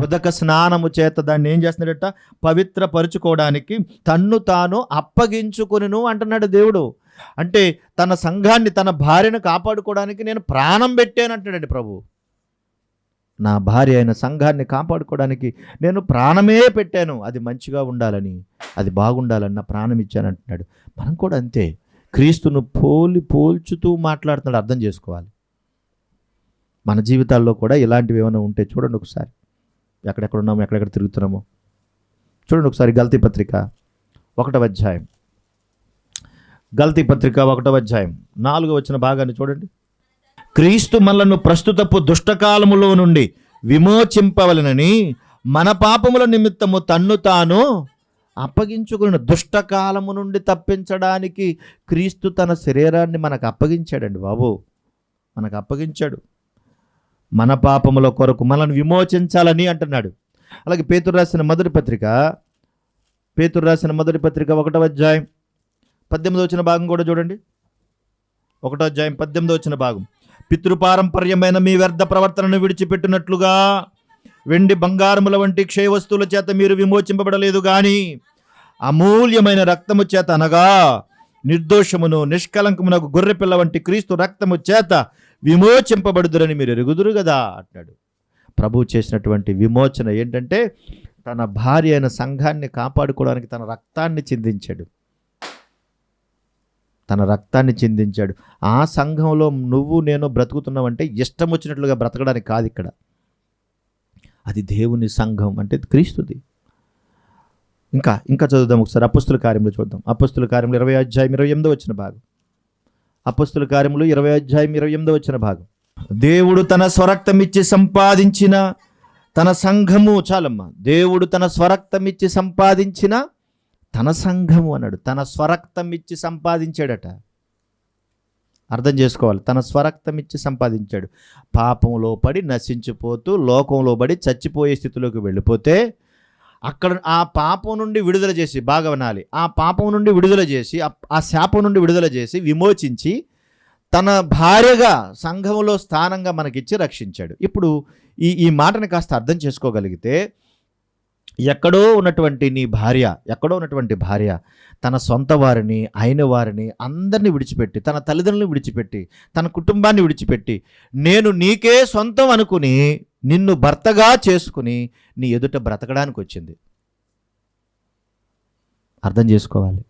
ఉదక స్నానము చేత దాన్ని ఏం చేస్తున్నాడట? పవిత్రపరుచుకోవడానికి తన్ను తాను అప్పగించుకొనును అంటున్నాడు దేవుడు. అంటే తన సంఘాన్ని, తన భార్యను కాపాడుకోవడానికి నేను ప్రాణం పెట్టాను అంటున్నాడు ప్రభు. నా భార్య అయిన సంఘాన్ని కాపాడుకోవడానికి నేను ప్రాణమే పెట్టాను. అది మంచిగా ఉండాలని, అది బాగుండాలని నా ప్రాణం ఇచ్చాను అంటున్నాడు. మనం కూడా అంతే, క్రీస్తును పోల్చుతూ మాట్లాడుతున్నాడు. అర్థం చేసుకోవాలి. మన జీవితాల్లో కూడా ఇలాంటివి ఏమైనా ఉంటే చూడండి ఒకసారి. ఎక్కడెక్కడ ఉన్నామో, ఎక్కడెక్కడ తిరుగుతున్నామో చూడండి ఒకసారి. గల్తీ పత్రిక 1వ అధ్యాయం, గల్తీ పత్రిక 1వ అధ్యాయం 4వ వచన భాగాన్ని చూడండి. క్రీస్తు మనలను ప్రస్తుతపు దుష్టకాలములో నుండి విమోచింపవలనని మన పాపముల నిమిత్తము తన్ను తాను అప్పగించుకున్న. దుష్టకాలము నుండి తప్పించడానికి క్రీస్తు తన శరీరాన్ని మనకు అప్పగించాడండి బాబు. మనకు అప్పగించాడు. మన పాపముల కొరకు మనల్ని విమోచించాలని అంటున్నాడు. అలాగే పేతురు రాసిన మొదటి పత్రిక 1వ అధ్యాయం 18వ వచన భాగం కూడా చూడండి. 1వ అధ్యాయం 18వ వచన భాగం. పితృపారంపర్యమైన మీ వ్యర్థ ప్రవర్తనను విడిచిపెట్టినట్లుగా వెండి బంగారముల వంటి క్షయ వస్తువుల చేత మీరు విమోచింపబడలేదు గాని అమూల్యమైన రక్తము చేత, అనగా నిర్దోషమును నిష్కలంకమునకు గొర్రెపిల్ల వంటి క్రీస్తు రక్తము చేత విమోచింపబడుదురని మీరు ఎరుగుదురు కదా అంటాడు. ప్రభు చేసినటువంటి విమోచన ఏంటంటే తన భార్య అయిన సంఘాన్ని కాపాడుకోవడానికి తన రక్తాన్ని చిందించాడు. ఆ సంఘంలో నువ్వు నేను బ్రతుకుతున్నావంటే ఇష్టం వచ్చినట్లుగా బ్రతకడానికి కాదు. ఇక్కడ అది దేవుని సంఘం, అంటే క్రీస్తుది. ఇంకా చదువుదాం ఒకసారి. అపొస్తలుల కార్యములు చూద్దాం. అపొస్తలుల కార్యములు 20వ అధ్యాయం 28వ వచన భాగం. అపొస్తలుల కార్యములు 20వ అధ్యాయం 28వ వచన భాగం. దేవుడు తన స్వరక్తమిచ్చి సంపాదించిన తన సంఘము, చాలమ్మా, దేవుడు తన స్వరక్తమిచ్చి సంపాదించిన తన సంఘము అన్నాడు. తన స్వరక్తం ఇచ్చి సంపాదించాడట. అర్థం చేసుకోవాలి. తన స్వరక్తం ఇచ్చి సంపాదించాడు. పాపంలో పడి నశించిపోతూ, లోకంలో పడి చచ్చిపోయే స్థితిలోకి వెళ్ళిపోతే అక్కడ ఆ పాపం నుండి విడుదల చేసి, బాగా వినాలి, ఆ పాపం నుండి విడుదల చేసి, ఆ శాపం నుండి విడుదల చేసి, విమోచించి తన భార్యగా సంఘంలో స్థానంగా మనకిచ్చి రక్షించాడు. ఇప్పుడు ఈ మాటని కాస్త అర్థం చేసుకోగలిగితే, ఎక్కడో ఉన్నటువంటి భార్య తన సొంత వారిని, అయిన వారిని అందరినీ విడిచిపెట్టి, తన తల్లిదండ్రులను విడిచిపెట్టి, తన కుటుంబాన్ని విడిచిపెట్టి, నేను నీకే సొంతం అనుకుని నిన్ను భర్తగా చేసుకుని నీ ఎదుట బ్రతకడానికి వచ్చింది. అర్థం చేసుకోవాలి.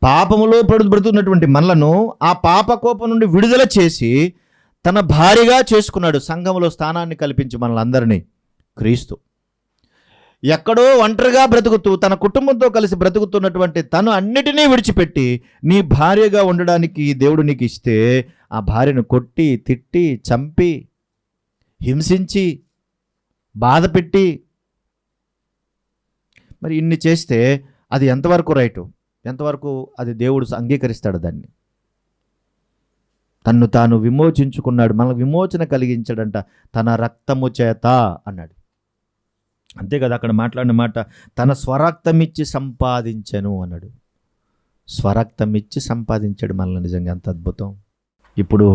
పాపములో బ్రతుకున్నటువంటి మనలను ఆ పాప కోపం నుండి విడుదల చేసి తన భార్యగా చేసుకున్నాడు. సంఘంలో స్థానాన్ని కల్పించి మనలందరినీ క్రీస్తు. ఎక్కడో ఒంటరిగా బ్రతుకుతూ తన కుటుంబంతో కలిసి బ్రతుకుతున్నటువంటి తను అన్నిటినీ విడిచిపెట్టి నీ భార్యగా ఉండడానికి దేవుడు నీకు ఇస్తే, ఆ భార్యను కొట్టి, తిట్టి, చంపి, హింసించి, బాధ పెట్టి, మరి ఇన్ని చేస్తే అది ఎంతవరకు రైటు? ఎంతవరకు అది దేవుడు అంగీకరిస్తాడు? దాన్ని తన్ను తాను విమోచించుకున్నాడు. మనకు విమోచన కలిగించాడంట తన రక్తము చేత అన్నాడు. అంతే కదా అక్కడ మాట్లాడిన మాట. తన స్వరక్తమిచ్చి సంపాదించను అన్నాడు. స్వరక్తమిచ్చి సంపాదించాడు మనల్ని. నిజంగా అంత అద్భుతం. ఇప్పుడు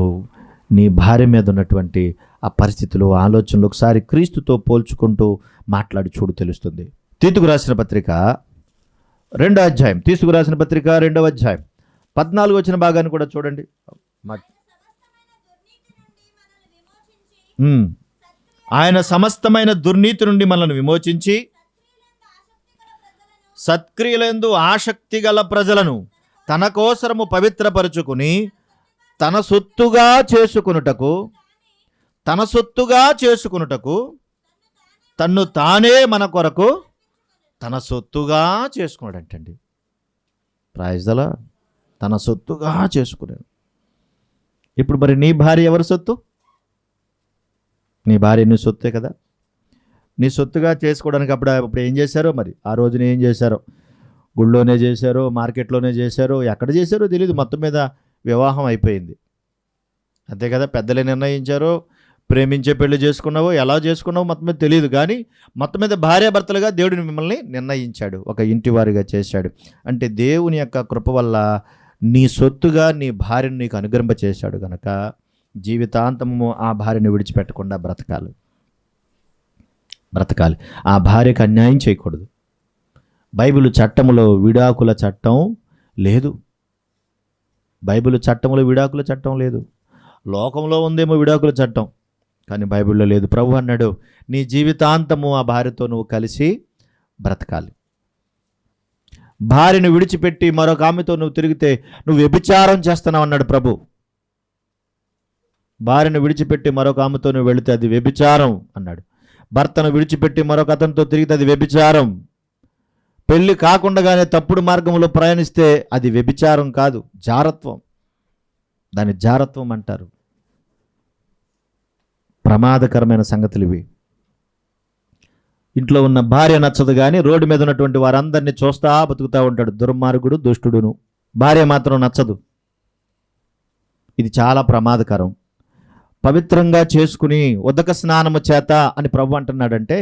నీ భార్య మీద ఉన్నటువంటి ఆ పరిస్థితులు, ఆలోచనలు ఒకసారి క్రీస్తుతో పోల్చుకుంటూ మాట్లాడి చూడు, తెలుస్తుంది. తీతుకు రాసిన పత్రిక 2వ అధ్యాయం, 2వ అధ్యాయం 14వ వచన భాగాన్ని కూడా చూడండి. ఆయన సమస్తమైన దుర్నీతి నుండి మనల్ని విమోచించి సత్క్రియలందు ఆసక్తి గల ప్రజలను తన కోసరము పవిత్రపరుచుకుని తన సొత్తుగా చేసుకొనుటకు తన్ను తానే మన కొరకు తన సొత్తుగా చేసుకున్నాడంటండి. Praise the lord. తన సొత్తుగా చేసుకున్నాడు. ఇప్పుడు మరి నీ భార్య ఎవరి సొత్తు? నీ భార్య నీ సొత్తే కదా. నీ సొత్తుగా చేసుకోవడానికి అప్పుడు ఏం చేశారో, మరి ఆ రోజున ఏం చేశారో, గుళ్ళోనే చేశారో, మార్కెట్లోనే చేశారో, ఎక్కడ చేశారో తెలియదు. మొత్తం మీద వివాహం అయిపోయింది. అంతే కదా. పెద్దలే నిర్ణయించారో, ప్రేమించే పెళ్లి చేసుకున్నావో, ఎలా చేసుకున్నావో మొత్తం మీద తెలియదు. కానీ మొత్తం మీద భార్యాభర్తలుగా దేవుడిని మిమ్మల్ని నిర్ణయించాడు, ఒక ఇంటి వారిగా చేశాడు. అంటే దేవుని యొక్క కృప వల్ల నీ సొత్తుగా నీ భార్యను నీకు అనుగ్రహింప చేశాడు కనుక జీవితాంతము ఆ భార్యను విడిచిపెట్టకుండా బ్రతకాలి. బ్రతకాలి. ఆ భార్యకు అన్యాయం చేయకూడదు. బైబిల్ చట్టములో విడాకుల చట్టం లేదు. బైబిల్ చట్టంలో విడాకుల చట్టం లేదు. లోకంలో ఉందేమో విడాకుల చట్టం, కానీ బైబిల్లో లేదు. ప్రభు అన్నాడు, నీ జీవితాంతము ఆ భార్యతో నువ్వు కలిసి బ్రతకాలి. భార్యను విడిచిపెట్టి మరొక ఆమెతో నువ్వు తిరిగితే నువ్వు వ్యభిచారం చేస్తున్నావు అన్నాడు ప్రభు. భార్యను విడిచిపెట్టి మరొక ఆమెతో నువ్వు వెళితే అది వ్యభిచారం అన్నాడు. భర్తను విడిచిపెట్టి మరొక అతనితో తిరిగితే అది వ్యభిచారం. పెళ్లి కాకుండానే తప్పుడు మార్గంలో ప్రయాణిస్తే అది వ్యభిచారం కాదు, జారత్వం. దాన్ని జారత్వం అంటారు. ప్రమాదకరమైన సంగతులు ఇవి. ఇంట్లో ఉన్న భార్య నచ్చదు, కానీ రోడ్డు మీద ఉన్నటువంటి వారందరినీ చూస్తా బతుకుతూ ఉంటాడు దుర్మార్గుడు, దుష్టుడును. భార్య మాత్రం నచ్చదు. ఇది చాలా ప్రమాదకరం. పవిత్రంగా చేసుకుని ఉదక స్నానము చేత అని ప్రభు అంటున్నాడంటే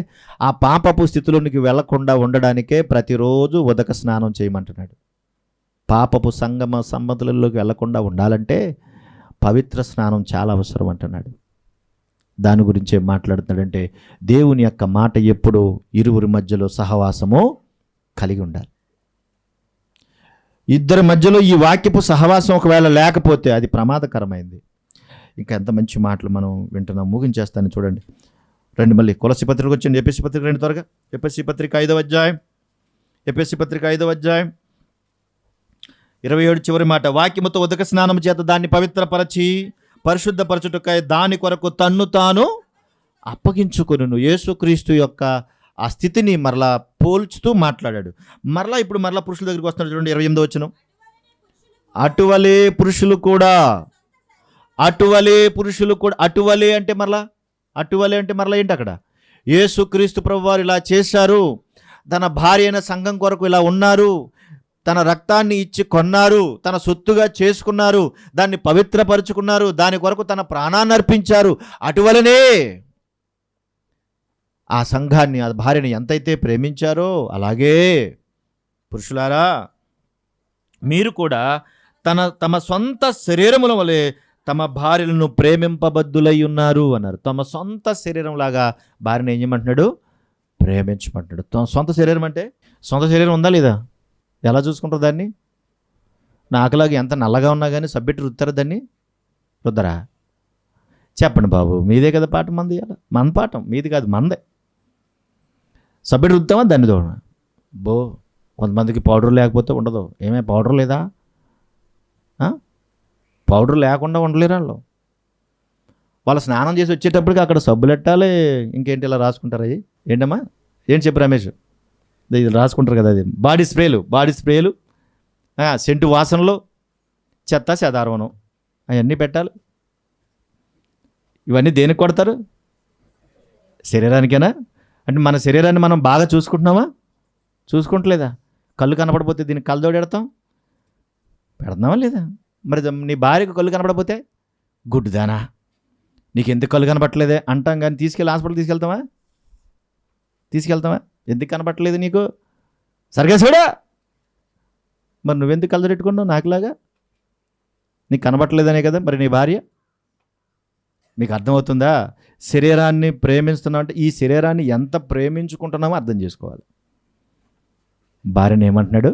ఆ పాపపు స్థితిలోనికి వెళ్లకుండా ఉండడానికే ప్రతిరోజు ఉదక స్నానం చేయమంటున్నాడు. పాపపు సంగమ సంబంధులలోకి వెళ్లకుండా ఉండాలంటే పవిత్ర స్నానం చాలా అవసరం అంటున్నాడు. దాని గురించే మాట్లాడుతున్నాడంటే దేవుని యొక్క మాట ఎప్పుడూ ఇరువురి మధ్యలో సహవాసము కలిగి ఉండాలి. ఇద్దరి మధ్యలో ఈ వాక్యపు సహవాసం ఒకవేళ లేకపోతే అది ప్రమాదకరమైంది. ఇంకా ఎంత మంచి మాటలు మనం వింటున్నాం. ముగించేస్తాను చూడండి. రండి మళ్ళీ కొలస్సీ పత్రిక వచ్చింది. ఎఫెసీ పత్రిక రండి త్వరగా. ఎఫెసీ పత్రిక 5వ అధ్యాయం. ఎఫెసీ పత్రిక 5వ అధ్యాయం 27 చివరి మాట. వాక్యముతో ఉదక స్నానం చేత దాన్ని పవిత్రపరచి పరిశుద్ధపరచుటకై దాని కొరకు తన్ను తాను అప్పగించుకొనును. యేసుక్రీస్తు యొక్క ఆ స్థితిని మరలా పోల్చుతూ మాట్లాడాడు. ఇప్పుడు పురుషుల దగ్గరికి వస్తున్నాడు చూడండి. 28వ వచనం. అటువలే పురుషులు కూడా. అటువలే అంటే మరలా ఏంటి అక్కడ? యేసుక్రీస్తు ప్రభువారు ఇలా చేశారు. తన భార్య అయిన సంఘం కొరకు ఇలా ఉన్నారు. తన రక్తాన్ని ఇచ్చి కొన్నారు, తన సొత్తుగా చేసుకున్నారు, దాన్ని పవిత్రపరుచుకున్నారు, దాని కొరకు తన ప్రాణాన్ని అర్పించారు. అటువలనే ఆ సంఘాన్ని, ఆ భార్యని ఎంతైతే ప్రేమించారో అలాగే పురుషులారా మీరు కూడా తమ సొంత శరీరముల వలె తమ భార్యలను ప్రేమింపబద్దులై ఉన్నారు అన్నారు. తమ సొంత శరీరంలాగా భార్యను ఏం చేయమంటున్నాడు? ప్రేమించమంటున్నాడు. సొంత శరీరం అంటే సొంత శరీరం ఉందా లేదా? ఎలా చూసుకుంటారు దాన్ని? నాకులాగా ఎంత నల్లగా ఉన్నా కానీ సబ్బెట్టి రుద్దారా దాన్ని? రుద్దరా? చెప్పండి బాబు, మీదే కదా పాఠం. మంది మన పాఠం, మీది కాదు, మందే. సబ్బెట్టి రుద్దామా దాన్ని? చూడ కొంతమందికి పౌడర్ లేకపోతే ఉండదు. ఏమే పౌడర్ లేదా? పౌడర్ లేకుండా ఉండలేరు వాళ్ళు స్నానం చేసి వచ్చేటప్పటికి అక్కడ సబ్బులు ఎట్టాలి, ఇంకేంటి ఇలా రాసుకుంటారు. అవి ఏంటమ్మా? ఏంటి చెప్పు రమేష్? ఇది రాసుకుంటారు కదా, అది బాడీ స్ప్రేలు, సెంటు వాసనలు, చెత్త చెదారవనం అవన్నీ పెట్టాలి. ఇవన్నీ దేనికి కొడతారు? శరీరానికేనా? అంటే మన శరీరాన్ని మనం బాగా చూసుకుంటున్నామా? చూసుకుంటలేదా? కళ్ళు కనపడిపోతే దీనికి కళ్ళతోడు పెడతామా లేదా? మరి నీ భార్యకు కళ్ళు కనపడపోతే గుడ్డుదానా, నీకు ఎందుకు కళ్ళు కనపడలేదే అంటాం, కానీ హాస్పిటల్ తీసుకెళ్తామా? ఎందుకు కనపడలేదు నీకు? సరిగా చూడా. మరి నువ్వెందుకు కళ్ళు పెట్టుకున్నావు నాకులాగా? నీకు కనపడలేదనే కదా మరి నీ భార్య. మీకు అర్థమవుతుందా? శరీరాన్ని ప్రేమిస్తున్నావు అంటే ఈ శరీరాన్ని ఎంత ప్రేమించుకుంటున్నామో అర్థం చేసుకోవాలి. భార్యని ఏమంటున్నాడు?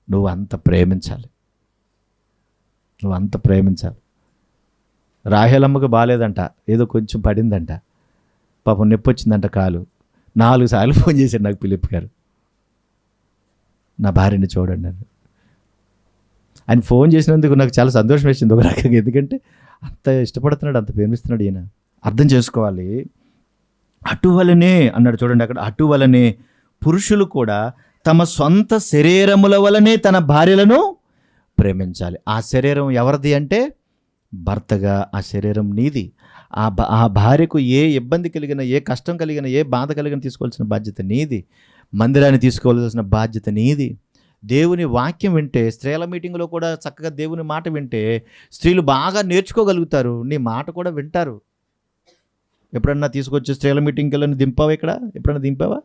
నువ్వు అంత ప్రేమించాలి. రాహేలమ్మకు బాగాలేదంట, ఏదో కొంచెం పడిందంట, పాపం నొప్పి వచ్చిందంట కాలు. 4 సార్లు ఫోన్ చేశాడు నాకు ఫిలిప్ గారు, నా భార్యని చూడండి అని. ఆయన ఫోన్ చేసినందుకు నాకు చాలా సంతోషం వేసింది ఒక రకంగా. ఎందుకంటే అంత ఇష్టపడుతున్నాడు, అంత ప్రేమిస్తున్నాడు ఈయన. అర్థం చేసుకోవాలి. అటువలనే అన్నాడు చూడండి అక్కడ. అటువలనే పురుషులు కూడా తమ సొంత శరీరముల వలనే తన భార్యలను ప్రేమించాలి. ఆ శరీరం ఎవరిది అంటే భర్తగా ఆ శరీరం నీది. ఆ భార్యకు ఏ ఇబ్బంది కలిగిన, ఏ కష్టం కలిగిన, ఏ బాధ కలిగిన తీసుకోవాల్సిన బాధ్యత నీది. మందిరాన్ని తీసుకోవాల్సిన బాధ్యత నీది. దేవుని వాక్యం వింటే, స్త్రీల మీటింగ్లో కూడా చక్కగా దేవుని మాట వింటే స్త్రీలు బాగా నేర్చుకోగలుగుతారు. నీ మాట కూడా వింటారు. ఎప్పుడన్నా తీసుకొచ్చి స్త్రీల మీటింగ్కి వెళ్ళని దింపావా? ఇక్కడ ఎప్పుడన్నా దింపావా?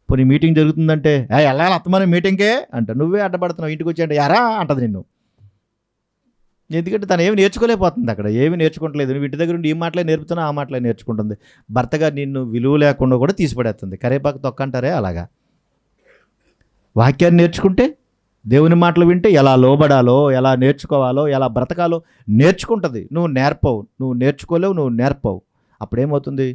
పోనీ మీటింగ్ జరుగుతుందంటే వెళ్ళాలి అత్తమని మీటింగ్కే అంట, నువ్వే అడ్డపడుతున్నావు. ఇంటికి వచ్చి అంటే యారా అంటది నిన్ను. ఎందుకంటే తను ఏమి నేర్చుకోలేకపోతుంది, అక్కడ ఏమి నేర్చుకోవట్లేదు. నువ్వు ఇంటి దగ్గర నుండి ఈ మాటలే నేర్పుతున్నా, ఆ మాటలే నేర్చుకుంటుంది. భర్తగా నిన్ను విలువ లేకుండా కూడా తీసిపడేస్తుంది. కరేపాకు తొక్కంటారే అలాగా. వాక్యాన్ని నేర్చుకుంటే, దేవుని మాటలు వింటే ఎలా లోబడాలో, ఎలా నేర్చుకోవాలో, ఎలా బ్రతకాలో నేర్చుకుంటుంది. నువ్వు నేర్పవు, నువ్వు నేర్చుకోలేవు, నువ్వు నేర్పవు. అప్పుడేమవుతుంది?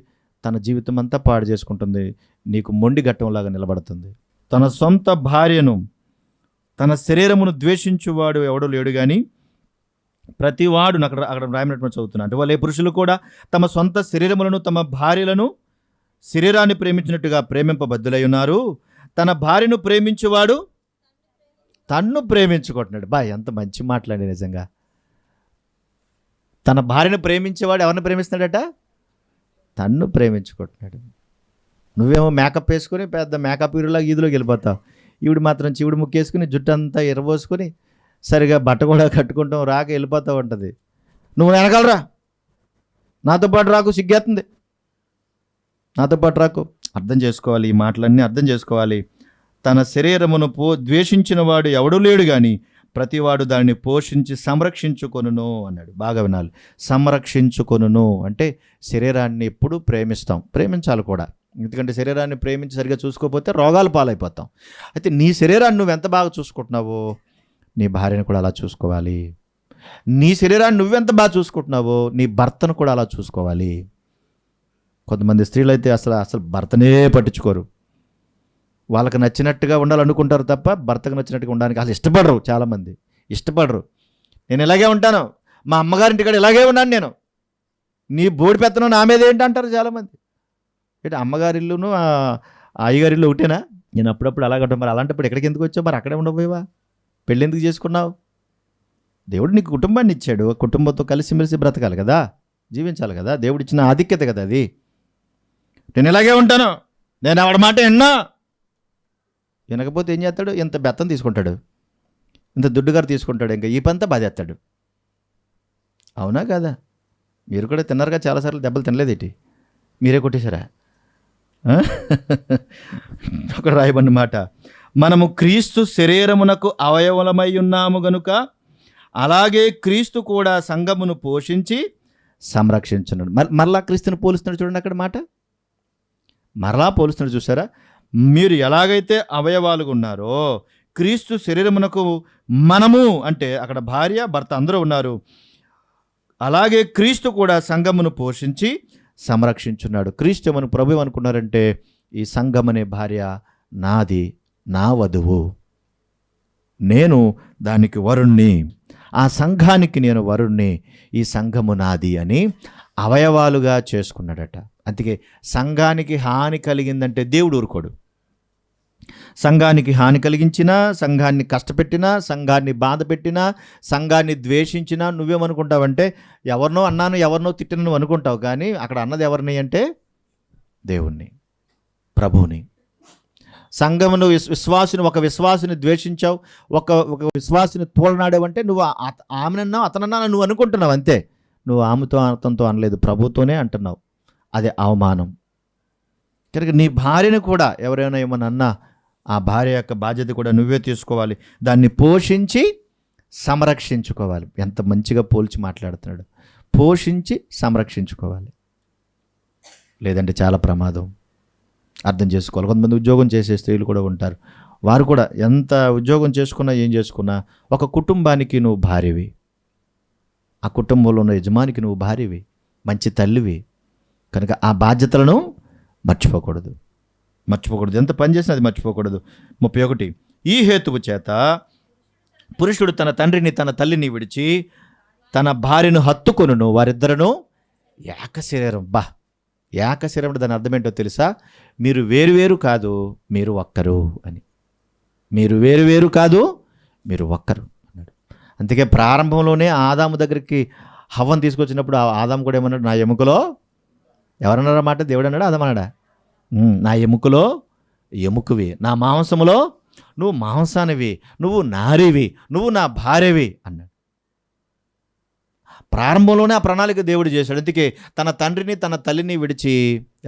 తన జీవితం అంతా పాడు చేసుకుంటుంది, నీకు మొండి ఘట్టంలాగా నిలబడుతుంది. తన సొంత భార్యను, తన శరీరమును ద్వేషించువాడు ఎవడో లేడు కానీ ప్రతివాడు, అక్కడ రాయనటువంటి చదువుతున్నా, అంటే వాళ్ళే పురుషులు కూడా తమ సొంత శరీరములను, తమ భార్యలను శరీరాన్ని ప్రేమించినట్టుగా ప్రేమింపబద్దులై ఉన్నారు. తన భార్యను ప్రేమించేవాడు తన్ను ప్రేమించుకుంటున్నాడు. ఎంత మంచి మాట్లాడి నిజంగా. తన భార్యను ప్రేమించేవాడు ఎవరిని ప్రేమిస్తున్నాడట? తన్ను ప్రేమించుకుంటున్నాడు. నువ్వేమో మేకప్ వేసుకొని పెద్ద మేకప్ హీరోలాగా ఈదులోకి వెళ్ళిపోతావు. ఈవిడ మాత్రం చివుడు ముక్కేసుకుని జుట్టంతా ఎరబోసుకొని సరిగా బట్ట కూడా కట్టుకుంటాం రాక వెళ్ళిపోతూ ఉంటుంది. నువ్వు వెనకాలరా, నాతో పాటు రాకు, సిగ్గేస్తుంది, నాతో పాటు రాకు. అర్థం చేసుకోవాలి, ఈ మాటలన్నీ అర్థం చేసుకోవాలి. తన శరీరమును ద్వేషించిన వాడు ఎవడూ లేడు కానీ ప్రతివాడు దాన్ని పోషించి సంరక్షించుకొనును అన్నాడు. బాగా వినాలి. సంరక్షించుకొనును అంటే శరీరాన్ని ఎప్పుడు ప్రేమించాలి కూడా. ఎందుకంటే శరీరాన్ని ప్రేమించి సరిగా చూసుకోకపోతే రోగాల పాలైపోతాం. అయితే నీ శరీరాన్ని నువ్వు ఎంత బాగా చూసుకుంటున్నావో నీ భార్యను కూడా అలా చూసుకోవాలి. నీ శరీరాన్ని నువ్వెంత బాగా చూసుకుంటున్నావో నీ భర్తను కూడా అలా చూసుకోవాలి. కొంతమంది స్త్రీలు అయితే అసలు భర్తనే పట్టించుకోరు. వాళ్ళకి నచ్చినట్టుగా ఉండాలనుకుంటారు తప్ప భర్తకు నచ్చినట్టుగా ఉండడానికి అసలు ఇష్టపడరు. చాలామంది ఇష్టపడరు. నేను ఇలాగే ఉంటాను, మా అమ్మగారింటి కాడ ఇలాగే ఉన్నాను, నేను నీ బోడి పెత్తనం నా మీద ఏంటి అంటారు చాలామంది. ఏంటి అమ్మగారిల్లును అయ్యగారిల్లు ఒకటేనా? నేను అప్పుడప్పుడు అలాగంటాను. మరి అలాంటప్పుడు ఎక్కడికి ఎందుకు వచ్చావు? మరి అక్కడే ఉండబోయేవా? పెళ్ళి ఎందుకు చేసుకున్నావు? దేవుడు నీకు కుటుంబాన్ని ఇచ్చాడు, కుటుంబంతో కలిసిమెలిసి బ్రతకాలి కదా, జీవించాలి కదా. దేవుడు ఇచ్చిన ఆధిక్యత కదా అది. నేను ఇలాగే ఉంటాను, నేను ఆవిడ మాట వినకపోతే ఏం చేస్తాడు? ఇంత బెత్తం తీసుకుంటాడు, ఇంత దుడ్డుగారు తీసుకుంటాడు, ఇంకా ఈ పంతా బాధేస్తాడు. అవునా కదా? మీరు కూడా తిన్నారుగా చాలాసార్లు. దెబ్బలు తినలేదేంటి? మీరే కొట్టేశారా? ఒక రాయబడిన మాట, మనము క్రీస్తు శరీరమునకు అవయవలమై ఉన్నాము గనుక అలాగే క్రీస్తు కూడా సంఘమును పోషించి సంరక్షించున్నాడు. మరలా క్రీస్తుని పోలుస్తున్నాడు చూడండి అక్కడ మాట. మరలా పోలుస్తున్నాడు చూసారా? మీరు ఎలాగైతే అవయవాలుగా ఉన్నారో క్రీస్తు శరీరమునకు మనము, అంటే అక్కడ భార్య భర్త అందరూ ఉన్నారు, అలాగే క్రీస్తు కూడా సంఘమును పోషించి సంరక్షించున్నాడు. క్రీస్తు మన ప్రభు అనుకున్నారంటే ఈ సంఘం అనే భార్య నాది, నా వధువు, నేను దానికి వరుణ్ణి, ఆ సంఘానికి నేను వరుణ్ణి, ఈ సంఘము నాది అని అవయవాలుగా చేసుకున్నాడట. అందుకే సంఘానికి హాని కలిగిందంటే దేవుడు ఊరుకోడు. సంఘానికి హాని కలిగించినా, సంఘాన్ని కష్టపెట్టినా, సంఘాన్ని బాధ పెట్టినా, సంఘాన్ని ద్వేషించినా నువ్వేమనుకుంటావంటే ఎవరినో అన్నాను, ఎవరినో తిట్టిన నువ్వు అనుకుంటావు. కానీ అక్కడ అన్నది ఎవరిని అంటే దేవుణ్ణి, ప్రభువుని. సంఘమును ఒక విశ్వాసిని ద్వేషించావు, ఒక విశ్వాసిని తోలనాడావంటే నువ్వు ఆమెనన్నావు, అతనన్నా నువ్వు అనుకుంటున్నావు అంతే. నువ్వు ఆమెతో అతనితో అనలేదు, ప్రభుతోనే అంటున్నావు. అదే అవమానం. కనుక నీ భార్యను కూడా ఎవరైనా ఏమన్నా అన్నా ఆ భార్య యొక్క బాధ్యత కూడా నువ్వే తీసుకోవాలి. దాన్ని పోషించి సంరక్షించుకోవాలి. ఎంత మంచిగా పోల్చి మాట్లాడుతున్నాడు. పోషించి సంరక్షించుకోవాలి, లేదంటే చాలా ప్రమాదం. అర్థం చేసుకోవాలి. కొంతమంది ఉద్యోగం చేసే స్త్రీలు కూడా ఉంటారు. వారు కూడా ఎంత ఉద్యోగం చేసుకున్నా ఏం చేసుకున్నా ఒక కుటుంబానికి నువ్వు భార్యవి, ఆ కుటుంబంలో ఉన్న యజమానికి నువ్వు భార్యవి, మంచి తల్లివి. కనుక ఆ బాధ్యతలను మర్చిపోకూడదు. ఎంత పని చేసినా అది మర్చిపోకూడదు. 31 ఈ హేతువు చేత పురుషుడు తన తండ్రిని తన తల్లిని విడిచి తన భార్యను హత్తుకొనును, వారిద్దరును ఏక శరీరం. ఏక శరీరం దాని అర్థం ఏంటో తెలుసా? మీరు వేరువేరు కాదు, మీరు ఒక్కరు అని. మీరు వేరువేరు కాదు, మీరు ఒక్కరు అన్నాడు. అందుకే ప్రారంభంలోనే ఆదాము దగ్గరికి హవ్వను తీసుకొచ్చినప్పుడు ఆదాము కూడా ఏమన్నాడు? నా ఎముకలో, ఎవరన్నారన్నమాట? దేవుడు అన్నాడా, ఆదాము అన్నాడా? నా ఎముకలో ఎముకవి, నా మాంసములో నువ్వు మాంసానివి, నువ్వు నారివి, నువ్వు నా భార్యవి అన్నాడు. ప్రారంభంలోనే ఆ ప్రణాళిక దేవుడు చేశాడు. అందుకే తన తండ్రిని తన తల్లిని విడిచి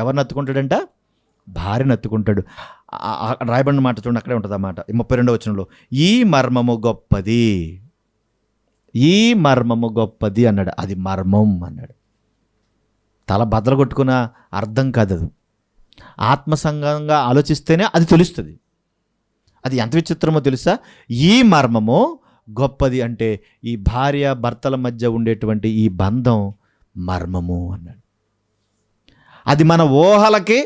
ఎవరిని ఎత్తుకుంటాడంట? భార్యను ఎత్తుకుంటాడు. రాయబడిన మాట చూడండి, అక్కడే ఉంటుంది అన్నమాట. 32వ వచనంలో ఈ మర్మము గొప్పది. ఈ మర్మము గొప్పది అన్నాడు. అది మర్మం అన్నాడు. తల బద్దలు కొట్టుకున్న అర్థం కాదు. అది ఆత్మసంగంగా ఆలోచిస్తేనే అది తెలుస్తుంది. అది ఎంత విచిత్రమో తెలుసా? ఈ మర్మము గొప్పది అంటే ఈ భార్య భర్తల మధ్య ఉండేటువంటి ఈ బంధం మర్మము అన్నాడు. అది మన ఊహలకి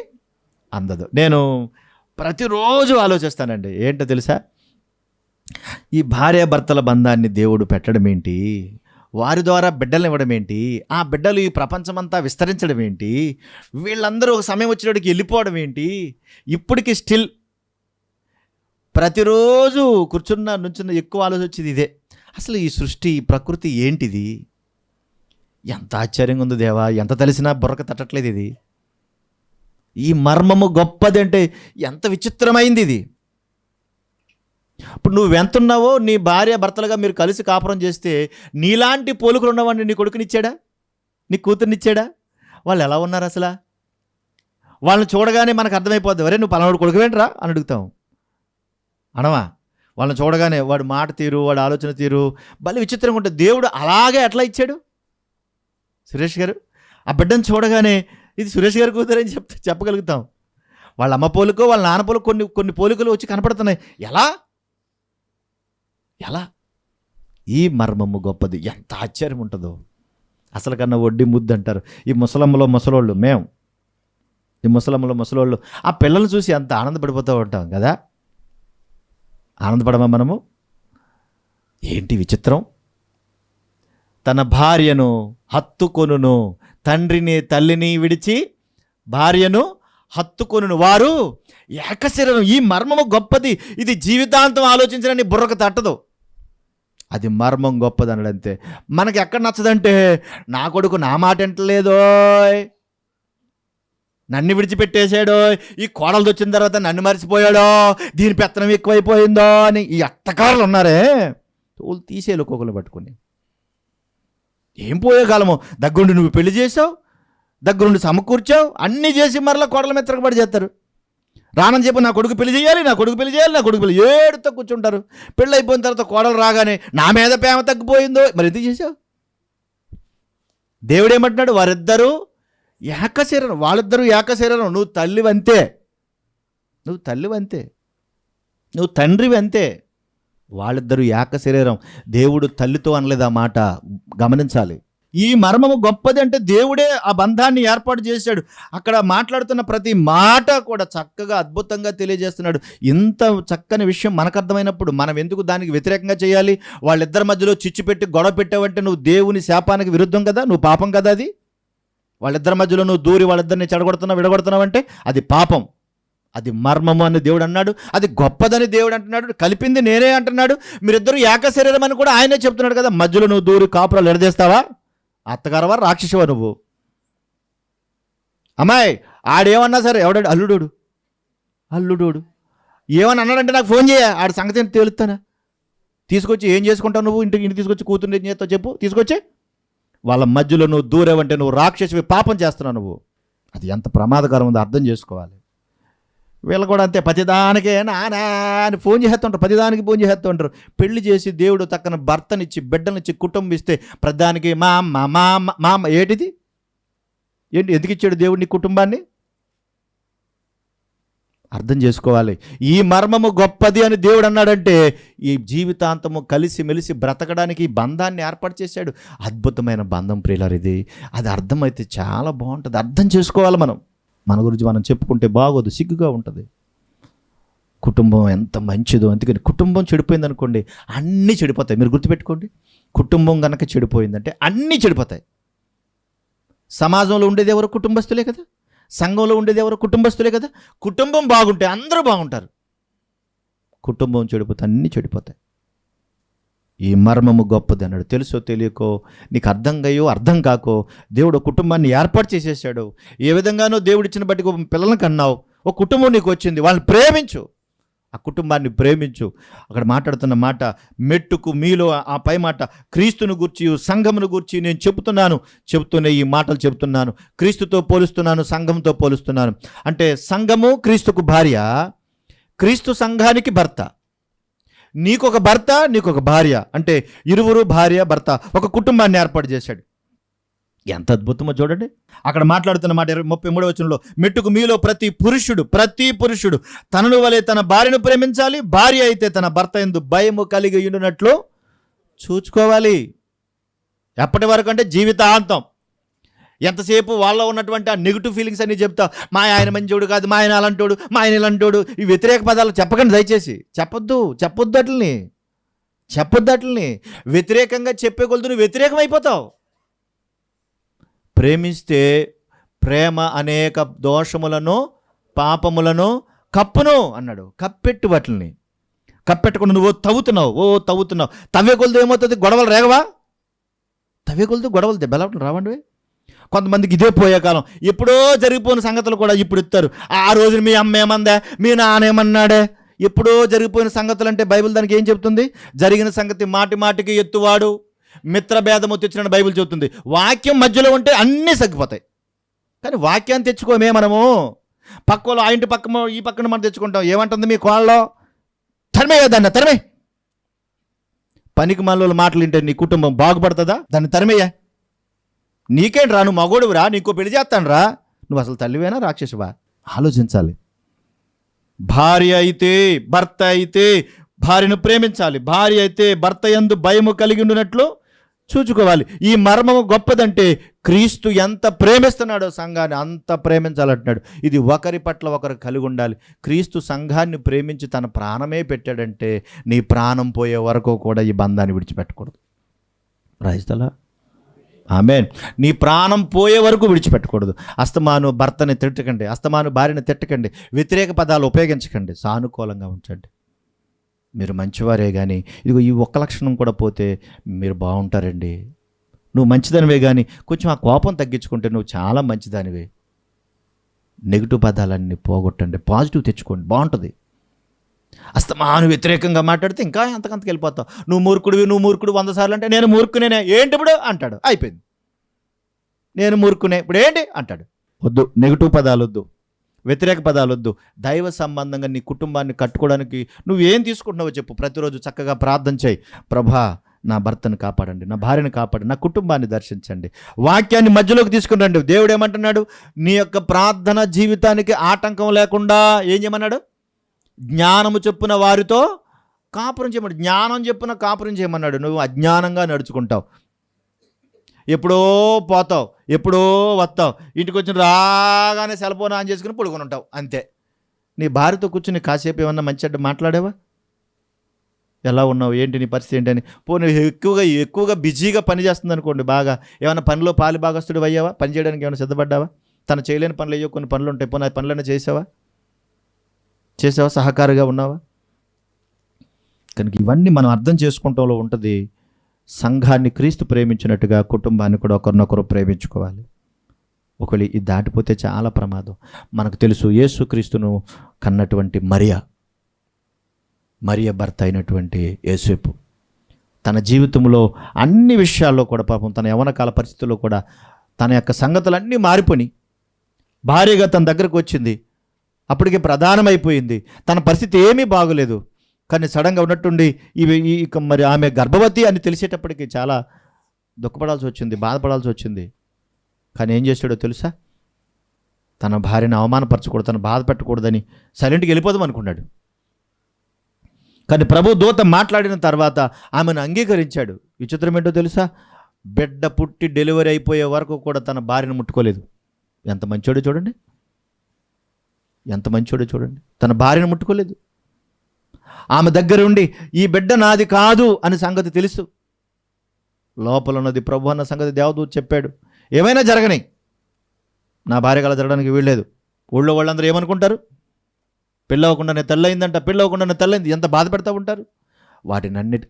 అందదు. నేను ప్రతిరోజు ఆలోచిస్తానండి. ఏంటో తెలుసా? ఈ భార్య భర్తల బంధాన్ని దేవుడు పెట్టడం ఏంటి, వారి ద్వారా బిడ్డలను ఇవ్వడం ఏంటి, ఆ బిడ్డలు ఈ ప్రపంచమంతా విస్తరించడం ఏంటి, వీళ్ళందరూ ఒక సమయం వచ్చేటికి వెళ్ళిపోవడం ఏంటి, ఇప్పటికి స్టిల్ ప్రతిరోజు నుంచున్న ఎక్కువ ఆలోచన వచ్చేది ఇదే. అసలు ఈ సృష్టి, ఈ ప్రకృతి ఏంటిది? ఎంత ఆశ్చర్యంగా ఉంది దేవా, ఎంత తెలిసినా బుర్రకు తట్టట్లేదు ఇది. ఈ మర్మము గొప్పది అంటే ఎంత విచిత్రమైంది ఇది. ఇప్పుడు నువ్వెంతున్నావో నీ భార్య భర్తలుగా మీరు కలిసి కాపురం చేస్తే నీలాంటి పోలికలు ఉన్నవాడిని నీ కొడుకునిచ్చాడా, నీ కూతుర్నిచ్చాడా? వాళ్ళు ఎలా ఉన్నారు అసలు? వాళ్ళని చూడగానే మనకు అర్థమైపోద్ది, వరే నువ్వు పలానాడు కొడుకువేంట్రా అని అడుగుతాం. అనవా? వాళ్ళని చూడగానే వాడు మాట తీరు, వాడు ఆలోచన తీరు భలే విచిత్రంగా ఉంటుంది. దేవుడు అలాగే ఎట్లా ఇచ్చాడు? సురేష్ గారు ఆ బిడ్డను చూడగానే ఇది సురేష్ గారి కూతురని చెప్పగలుగుతాం. వాళ్ళ అమ్మ పోలికో వాళ్ళ నాన్న పోలికో కొన్ని పోలికలు వచ్చి కనపడుతున్నాయి. ఎలా? ఈ మర్మము గొప్పది. ఎంత ఆశ్చర్యం ఉంటుందో. అసలు కన్నా వడ్డీ ముద్దు అంటారు ఈ ముసలమ్మలో ముసలోళ్ళు. ఈ ముసలోళ్ళు ఆ పిల్లలు చూసి ఎంత ఆనందపడిపోతూ ఉంటాం కదా. ఆనందపడమా మనము? ఏంటి విచిత్రం? తన భార్యను హత్తుకొనును, తండ్రిని తల్లిని విడిచి భార్యను హత్తుకొనును, వారు ఏకశరీరం. ఈ మర్మము గొప్పది. ఇది జీవితాంతం ఆలోచించడానికి బుర్రకు తట్టదు. అది మర్మం గొప్పది అన్నాడంతే. మనకి ఎక్కడ నచ్చదంటే, నా కొడుకు నా మాట వింటలేదో, నన్ను విడిచిపెట్టేసాడో, ఈ కోడలు వచ్చిన తర్వాత నన్ను మర్చిపోయాడో, దీని పెత్తనం ఎక్కువైపోయిందో అని ఈ అత్తకారులు ఉన్నారే, తోలు తీసేలు ఒక్కొక్కరు పట్టుకుని. ఏం పోయే కాలము? దగ్గరుండి నువ్వు పెళ్లి చేసావు, దగ్గరుండి సమకూర్చావు, అన్నీ చేసి మరలా కోడల మెత్తకబడి చేస్తారు. రానని చెప్పి నా కొడుకు పెళ్లి చేయాలి, నా కొడుకు పెళ్లి ఏడుతో కూర్చుంటారు. పెళ్ళి అయిపోయిన తర్వాత కోడలు రాగానే నా మీద ప్రేమ తగ్గిపోయిందో, మరి ఎందుకు చేసావు? దేవుడేమంటున్నాడు? వారిద్దరూ ఏకశరీరం, వాళ్ళిద్దరూ ఏకశరీరం. నువ్వు తల్లివంతే, నువ్వు తండ్రివి అంతే. వాళ్ళిద్దరూ ఏకశరీరం. దేవుడు తల్లితో అనలేదు ఆ మాట, గమనించాలి. ఈ మర్మము గొప్పది అంటే దేవుడే ఆ బంధాన్ని ఏర్పాటు చేశాడు. అక్కడ మాట్లాడుతున్న ప్రతి మాట కూడా చక్కగా అద్భుతంగా తెలియజేస్తున్నాడు. ఇంత చక్కని విషయం మనకు అర్థమైనప్పుడు మనం ఎందుకు దానికి వ్యతిరేకంగా చేయాలి? వాళ్ళిద్దరి మధ్యలో చిచ్చు పెట్టి గొడవ పెట్టావంటే నువ్వు దేవుని శాపానికి విరుద్ధం కదా, నువ్వు పాపం కదా అది. వాళ్ళిద్దరి మధ్యలో నువ్వు దూరి వాళ్ళిద్దరిని విడగొడుతున్నావంటే అది పాపం, అది మర్మము అని దేవుడు అన్నాడు. అది గొప్పదని దేవుడు అంటున్నాడు. కలిపింది నేనే అంటున్నాడు. మీరిద్దరూ ఏకశరీరం అని కూడా ఆయనే చెప్తున్నాడు కదా. మధ్యలో నువ్వు దూరి కాపురాలు ఎడదేస్తావా? అత్తగారవా, రాక్షసువా నువ్వు? అమ్మాయి ఆడేమన్నా సరే, ఎవడాడు? అల్లుడోడు ఏమని అన్నాడంటే నాకు ఫోన్ చేయ, ఆడ సంగతి ఏంటి తేలుతానా? తీసుకొచ్చి ఏం చేసుకుంటావు నువ్వు? ఇంటికి తీసుకొచ్చి కూతుర్ని ఏం చేస్తావు చెప్పు, తీసుకొచ్చే. వాళ్ళ మధ్యలో నువ్వు దూరేవంటే నువ్వు రాక్షసువి, పాపం చేస్తున్నావు నువ్వు. అది ఎంత ప్రమాదకరం ఉందో అర్థం చేసుకోవాలి. వీళ్ళు కూడా అంతే, ప్రతిదానికే నానా అని ఫోన్ చేస్తుంటారు, ప్రతిదానికి ఫోన్ చేస్తుంటారు. పెళ్లి చేసి దేవుడు తక్కన భర్తనిచ్చి బిడ్డనిచ్చి కుటుంబం ఇస్తే ప్రతిదానికి మా అమ్మ మా అమ్మ మా అమ్మ. ఏంటి ఎందుకు ఇచ్చాడు దేవుడు నీ కుటుంబాన్ని? అర్థం చేసుకోవాలి. ఈ మర్మము గొప్పది అని దేవుడు అన్నాడంటే ఈ జీవితాంతము కలిసి మెలిసి బ్రతకడానికి ఈ బంధాన్ని ఏర్పాటు చేశాడు. అద్భుతమైన బంధం ప్రియులారు ఇది. అది అర్థమైతే చాలా బాగుంటుంది. అర్థం చేసుకోవాలి. మన గురించి మనం చెప్పుకుంటే బాగోదు, సిగ్గుగా ఉంటుంది. కుటుంబం ఎంత మంచిదో. అందుకని కుటుంబం చెడిపోయింది అనుకోండి, అన్నీ చెడిపోతాయి. మీరు గుర్తుపెట్టుకోండి, కుటుంబం కనుక చెడిపోయిందంటే అన్నీ చెడిపోతాయి. సమాజంలో ఉండేది ఎవరు? కుటుంబస్తులే కదా. సంఘంలో ఉండేది ఎవరు? కుటుంబస్తులే కదా. కుటుంబం బాగుంటే అందరూ బాగుంటారు. కుటుంబం చెడిపోతే అన్నీ చెడిపోతాయి. ఈ మర్మము గొప్పది అన్నాడు. తెలుసో తెలియకో, నీకు అర్థం కాకో దేవుడు కుటుంబాన్ని ఏర్పాటు చేసేసాడు. ఏ విధంగానో దేవుడు ఇచ్చిన బట్టి పిల్లలను కన్నావు, ఒక కుటుంబం నీకు వచ్చింది, వాళ్ళని ప్రేమించు, ఆ కుటుంబాన్ని ప్రేమించు. అక్కడ మాట్లాడుతున్న మాట మెట్టుకు మీలో ఆ పై మాట క్రీస్తును గూర్చి సంఘమును గూర్చి నేను చెబుతూనే ఈ మాటలు చెబుతున్నాను. క్రీస్తుతో పోలుస్తున్నాను, సంఘంతో పోలుస్తున్నాను. అంటే సంఘము క్రీస్తుకు భార్య, క్రీస్తు సంఘానికి భర్త. నీకొక భర్త, నీకొక భార్య, అంటే ఇరువురు భార్య భర్త ఒక కుటుంబాన్ని ఏర్పాటు చేశాడు. ఎంత అద్భుతమో చూడండి. అక్కడ మాట్లాడుతున్న మాట 33వ వచనంలో, మెట్టుకు మీలో ప్రతి పురుషుడు తనను వలె తన భార్యను ప్రేమించాలి, భార్య అయితే తన భర్త యందు భయము కలిగి ఉండునట్లు చూసుకోవాలి. ఎప్పటి వరకు అంటే జీవితాంతం. ఎంతసేపు వాళ్ళలో ఉన్నటువంటి ఆ నెగిటివ్ ఫీలింగ్స్ అన్నీ చెప్తా, మా ఆయన మంచోడు కాదు, మా ఆయన అలాంటోడు, మా ఆయన ఇలాంటోడు, ఈ వ్యతిరేక పదాలు చెప్పకండి దయచేసి. చెప్పొద్దు అట్లని. వ్యతిరేకంగా చెప్పే కొలుతూ నువ్వు వ్యతిరేకం అయిపోతావు. ప్రేమిస్తే ప్రేమ అనేక దోషములను పాపములను కప్పును అన్నాడు. కప్పెట్టు వాటిని. కప్పెట్టకుండా నువ్వు తవ్వుతున్నావు. తవ్వే కొలుతూ ఏమవుతుంది? గొడవలు రేగవా? తవ్వే కొలుతూ గొడవలు దెబ్బలాటలు రావండి. కొంతమందికి ఇదే పోయే కాలం. ఎప్పుడో జరిగిపోయిన సంగతులు కూడా ఇప్పుడు ఇస్తారు. ఆ రోజు మీ అమ్మ ఏమందా, మీ నాన్న ఏమన్నాడే. ఎప్పుడో జరిగిపోయిన సంగతులు అంటే బైబిల్ దానికి ఏం చెప్తుంది? జరిగిన సంగతి మాటికి ఎత్తువాడు మిత్రభేదము తెచ్చినట్టు బైబిల్ చెబుతుంది. వాక్యం మధ్యలో ఉంటే అన్నీ సగ్గిపోతాయి. కానీ వాక్యాన్ని తెచ్చుకోమే మనము. పక్కలో ఆ ఇంటి పక్క ఈ పక్కన మనం తెచ్చుకుంటాం. ఏమంటుంది మీ కోళ్ళలో? తరిమే. పనికి మనలో మాటలు వింటే నీ కుటుంబం బాగుపడుతుందా? దాన్ని తరిమేయ్యా. నీకేంటి రా, నువ్వు మగోడువు రా, నీకో పెళ్లి చేస్తాను రా. నువ్వు అసలు తల్లివేనా రాక్షసువా? ఆలోచించాలి. భార్య అయితే భర్త అయితే భార్యను ప్రేమించాలి, భార్య అయితే భర్త యందు భయము కలిగి ఉండినట్లు చూచుకోవాలి. ఈ మర్మము గొప్పదంటే క్రీస్తు ఎంత ప్రేమిస్తున్నాడో సంఘాన్ని అంత ప్రేమించాలంటున్నాడు. ఇది ఒకరి పట్ల ఒకరు కలిగి ఉండాలి. క్రీస్తు సంఘాన్ని ప్రేమించి తన ప్రాణమే పెట్టాడంటే నీ ప్రాణం పోయే వరకు కూడా ఈ బంధాన్ని విడిచిపెట్టకూడదు. రాయిస్తలా ఆమేన్. నీ ప్రాణం పోయే వరకు విడిచిపెట్టకూడదు. అస్తమాను భర్తని తిట్టకండి, అస్తమాను భార్యని తిట్టకండి, వ్యతిరేక పదాలు ఉపయోగించకండి, సానుకూలంగా ఉంచండి. మీరు మంచివారే కానీ ఇదిగో ఈ ఒక్క లక్షణం కూడా పోతే మీరు బాగుంటారండి. నువ్వు మంచిదానివే కానీ కొంచెం ఆ కోపం తగ్గించుకుంటే నువ్వు చాలా మంచిదానివే. నెగిటివ్ పదాలన్నీ పోగొట్టండి, పాజిటివ్ తెచ్చుకోండి, బాగుంటుంది. అస్తమాను వ్యతిరేకంగా మాట్లాడితే ఇంకా అంతకంతకు వెళ్ళిపోతావు. నువ్వు మూర్ఖుడు 100 సార్లు అంటే నేను మూర్ఖునేనే ఏంటి ఇప్పుడు అంటాడు. అయిపోయింది. నేను మూర్ఖునే ఇప్పుడు ఏంటి అంటాడు. వద్దు, నెగిటివ్ పదాలు వద్దు, వ్యతిరేక పదాలు వద్దు. దైవ సంబంధంగా నీ కుటుంబాన్ని కట్టుకోవడానికి నువ్వేం తీసుకుంటున్నావో చెప్పు. ప్రతిరోజు చక్కగా ప్రార్థన చేయి. ప్రభా, నా భర్తను కాపాడండి, నా భార్యను కాపాడండి, నా కుటుంబాన్ని దర్శించండి. వాక్యాన్ని మధ్యలోకి తీసుకుని రండి. దేవుడు ఏమంటున్నాడు? నీ యొక్క ప్రార్థన జీవితానికి ఆటంకం లేకుండా ఏం చేయమన్నాడు? జ్ఞానము చెప్పున వారితో కాపురం చేయమన్నాడు. జ్ఞానం చెప్పున కాపురం చేయమన్నాడు. నువ్వు అజ్ఞానంగా నడుచుకుంటావు, ఎప్పుడో పోతావు, ఎప్పుడో వస్తావు, ఇంటికి వచ్చిన రాగానే సెల్ ఫోన్ ఆన్ చేసుకుని పడుకొని ఉంటావు అంతే. నీ భార్యతో కూర్చుని కాసేపు ఏమన్నా మంచి అడ్డ మాట్లాడావా? ఎలా ఉన్నావు, ఏంటి నీ పరిస్థితి ఏంటని. పోనీ ఎక్కువగా బిజీగా పని చేస్తుంది అనుకోండి, బాగా ఏమైనా పనిలో పాలి భాగస్తుడు అయ్యావా? పని చేయడానికి ఏమైనా సిద్ధపడ్డావా? తను చేయలేని పనులు అయ్యో కొన్ని పనులు ఉంటాయి, పోనీ ఆ పనులైనా చేసావా? సహకారిగా ఉన్నావా? కనుక ఇవన్నీ మనం అర్థం చేసుకుంటంలో ఉంటుంది. సంఘాన్ని క్రీస్తు ప్రేమించినట్టుగా కుటుంబాన్ని కూడా ఒకరినొకరు ప్రేమించుకోవాలి. ఒకవేళ ఇది దాటిపోతే చాలా ప్రమాదం. మనకు తెలుసు యేసుక్రీస్తును కన్నటువంటి మరియ భర్త అయినటువంటి యేసేపు తన జీవితంలో అన్ని విషయాల్లో కూడా పాపం తన యవ్వనకాల పరిస్థితుల్లో కూడా తన యొక్క సంగతులన్నీ మారిపోయి భార్యగా తన దగ్గరకు వచ్చింది. అప్పటికే ప్రధానమైపోయింది, తన పరిస్థితి ఏమీ బాగోలేదు. కానీ సడన్గా ఉన్నట్టుండి మరి ఆమె గర్భవతి అని తెలిసేటప్పటికి చాలా దుఃఖపడాల్సి వచ్చింది, బాధపడాల్సి వచ్చింది. కానీ ఏం చేశాడో తెలుసా? తన భార్యను అవమానపరచకూడదు, తను బాధ పెట్టకూడదని సైలెంట్గా వెళ్ళిపోదాం అనుకున్నాడు. కానీ ప్రభు దూత మాట్లాడిన తర్వాత ఆమెను అంగీకరించాడు. విచిత్రం ఏంటో తెలుసా? బిడ్డ పుట్టి డెలివరీ అయిపోయే వరకు కూడా తన భార్యను ముట్టుకోలేదు. ఎంత మంచోడో చూడండి, తన భార్యను ముట్టుకోలేదు. ఆమె దగ్గర ఉండి ఈ బిడ్డ నాది కాదు అని సంగతి తెలుసు, లోపల ఉన్నది ప్రభు అన్న సంగతి దేవదూత చెప్పాడు. ఏమైనా జరగని, నా భార్య కల జరగడానికి వీల్లేదు. ఊళ్ళో వాళ్ళందరూ ఏమనుకుంటారు? పెళ్ళవకుండానే తెల్లయింది, ఎంత బాధ పెడతా ఉంటారు.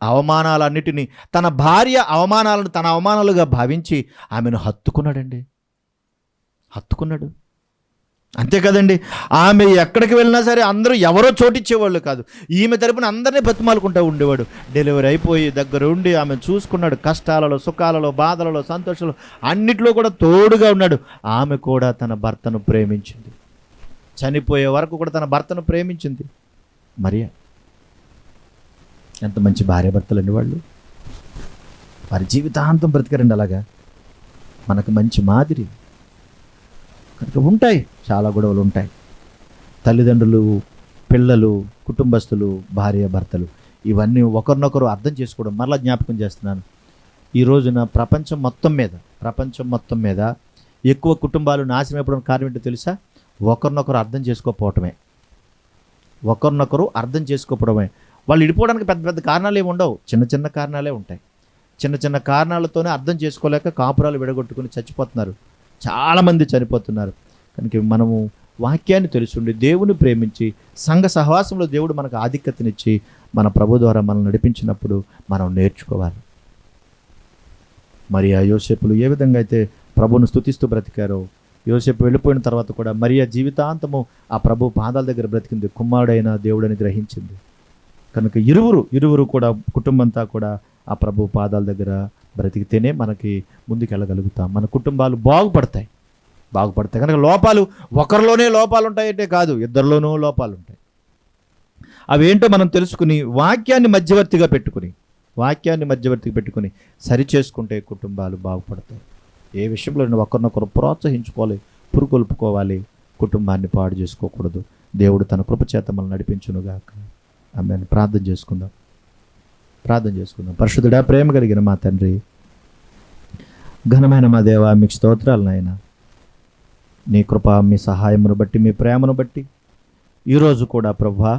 అవమానాలన్నిటినీ తన భార్య అవమానాలను తన అవమానాలుగా భావించి ఆమెను హత్తుకున్నాడు. అంతే కదండి. ఆమె ఎక్కడికి వెళ్ళినా సరే అందరూ ఎవరో చోటిచ్చేవాళ్ళు కాదు. ఈమె తరపున అందరినీ బతిమాలుకుంటూ ఉండేవాడు. డెలివరీ అయిపోయి దగ్గర ఉండి ఆమె చూసుకున్నాడు. కష్టాలలో, సుఖాలలో, బాధలలో, సంతోషాలలో అన్నిట్లో కూడా తోడుగా ఉన్నాడు. ఆమె కూడా తన భర్తను ప్రేమించింది. చనిపోయే వరకు కూడా తన భర్తను ప్రేమించింది మరియ. ఎంత మంచి భార్యాభర్తలండి వాళ్ళు. వారి జీవితాంతం బ్రతికారండి అలాగా. మనకు మంచి మాదిరి. కనుక ఉంటాయి, చాలా గొడవలు ఉంటాయి. తల్లిదండ్రులు, పిల్లలు, కుటుంబస్తులు, భార్య భర్తలు, ఇవన్నీ ఒకరినొకరు అర్థం చేసుకోవడం. మరలా జ్ఞాపకం చేస్తున్నాను, ఈ రోజున ప్రపంచం మొత్తం మీద ఎక్కువ కుటుంబాలు నాశనం అయిపోవడం కారణం ఏంటో తెలుసా? ఒకరినొకరు అర్థం చేసుకోకపోవటమే. వాళ్ళు విడిపోవడానికి పెద్ద పెద్ద కారణాలు ఏమి ఉండవు, చిన్న చిన్న కారణాలే ఉంటాయి. చిన్న చిన్న కారణాలతోనే అర్థం చేసుకోలేక కాపురాలు విడగొట్టుకుని చచ్చిపోతున్నారు, చాలామంది చనిపోతున్నారు. కనుక మనము వాక్యాన్ని తెలుసుండి, దేవుని ప్రేమించి, సంఘ సహవాసంలో దేవుడు మనకు ఆధిక్యతనిచ్చి మన ప్రభు ద్వారా మనం నడిపించినప్పుడు మనం నేర్చుకోవాలి. మరియా యోసేపులు ఏ విధంగా అయితే ప్రభువును స్తుతిస్తూ బ్రతికారో, యోసేపు వెళ్ళిపోయిన తర్వాత కూడా మరియా జీవితాంతము ఆ ప్రభు పాదాల దగ్గర బ్రతికింది, కుమారుడైన దేవుడని గ్రహించింది. కనుక ఇరువురు కూడా, కుటుంబంతా కూడా ఆ ప్రభు పాదాల దగ్గర బ్రతికితేనే మనకి ముందుకు వెళ్ళగలుగుతాం. మన కుటుంబాలు బాగుపడతాయి. కనుక లోపాలు ఒకరిలోనే లోపాలు ఉంటాయంటే కాదు, ఇద్దరిలోనూ లోపాలు ఉంటాయి. అవేంటో మనం తెలుసుకుని వాక్యాన్ని మధ్యవర్తిగా పెట్టుకుని సరి చేసుకుంటే కుటుంబాలు బాగుపడతాయి. ఏ విషయంలో ఒకరినొకరు ప్రోత్సహించుకోవాలి, పురుకొల్పుకోవాలి, కుటుంబాన్ని పాడు చేసుకోకూడదు. దేవుడు తన కృప చేత మనల్ని నడిపించునుగాక. ఆమేన్. ప్రార్థన చేసుకుందాం. పరిశుద్ధుడా, ప్రేమ కలిగిన మా తండ్రి, ఘనమైన మా దేవా, మీకు స్తోత్రాలు నాయన. నీ కృప, మీ సహాయమును బట్టి, మీ ప్రేమను బట్టి ఈరోజు కూడా ప్రభా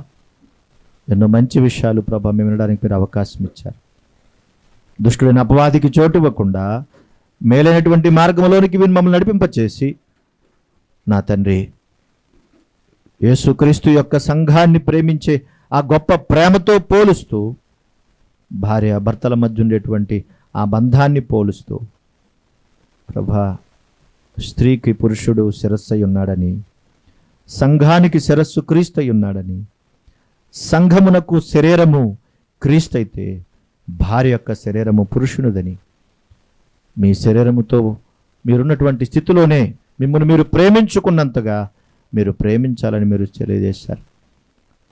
ఎన్నో మంచి విషయాలు ప్రభా మేము వినడానికి మీరు అవకాశం ఇచ్చారు. దుష్టుడైన అపవాదికి చోటు ఇవ్వకుండా మేలైనటువంటి మార్గంలోనికి మీరు మమ్మల్ని నడిపింపచేసి, నా తండ్రి యేసుక్రీస్తు యొక్క సంఘాన్ని ప్రేమించే ఆ గొప్ప ప్రేమతో పోలుస్తూ, భార్య భర్తల మధ్య ఉండేటువంటి ఆ బంధాన్ని పోలుస్తూ, ప్రభా స్త్రీకి పురుషుడు శిరస్సై ఉన్నాడని, సంఘానికి శిరస్సు క్రీస్తై ఉన్నాడని, సంఘమునకు శరీరము క్రీస్తైతే భార్య యొక్క శరీరము పురుషునిదని, మీ శరీరముతో మీరున్నటువంటి స్థితిలోనే మిమ్మల్ని మీరు ప్రేమించుకున్నంతగా మీరు ప్రేమించాలని మీరు తెలియజేశారు.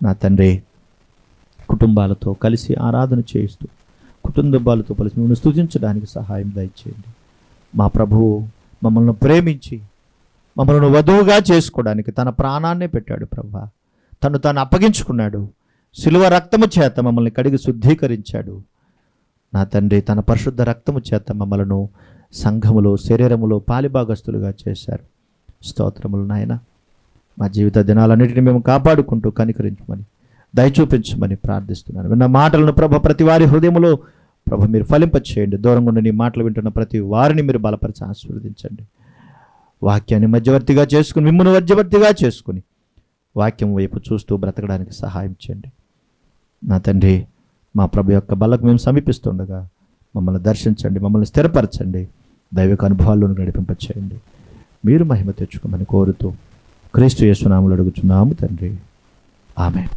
నా తండ్రి, కుటుంబాలతో కలిసి ఆరాధన చేయిస్తూ, కుటుంబాలతో కలిసి మిమ్మల్ని స్తుతించడానికి సహాయం దయచేయండి. మా ప్రభువు మమ్మల్ని ప్రేమించి మమ్మల్ని వధువుగా చేసుకోవడానికి తన ప్రాణాన్నే పెట్టాడు ప్రభా. తను తాను అప్పగించుకున్నాడు. శిలువ రక్తము చేత మమ్మల్ని కడిగి శుద్ధీకరించాడు. నా తండ్రి, తన పరిశుద్ధ రక్తము చేత మమ్మలను సంఘములో, శరీరములో పాలిభాగస్తులుగా చేశారు. స్తోత్రములు నాయన. మా జీవిత దినాలన్నిటిని మేము కాపాడుకుంటూ కనికరించమని, దయచూపించమని ప్రార్థిస్తున్నాను. విన్న మాటలను ప్రభ ప్రతి వారి హృదయములో ప్రభ మీరు ఫలింపచేయండి. దూరంగా ఉండి నీ మాటలు వింటున్న ప్రతి వారిని మీరు బలపరిచి ఆశీర్వదించండి. వాక్యాన్ని మధ్యవర్తిగా చేసుకుని, మిమ్మల్ని మధ్యవర్తిగా చేసుకుని వాక్యం వైపు చూస్తూ బ్రతకడానికి సహాయం చేయండి. నా తండ్రి, మా ప్రభు యొక్క బలకు మేము సమీపిస్తుండగా మమ్మల్ని దర్శించండి, మమ్మల్ని స్థిరపరచండి, దైవిక అనుభవాల్లోనూ నడిపింపచేయండి. మీరు మహిమ తెచ్చుకోమని కోరుతూ క్రీస్తు యేసు నామములో అడుగుచున్నాము తండ్రి. ఆమేన్.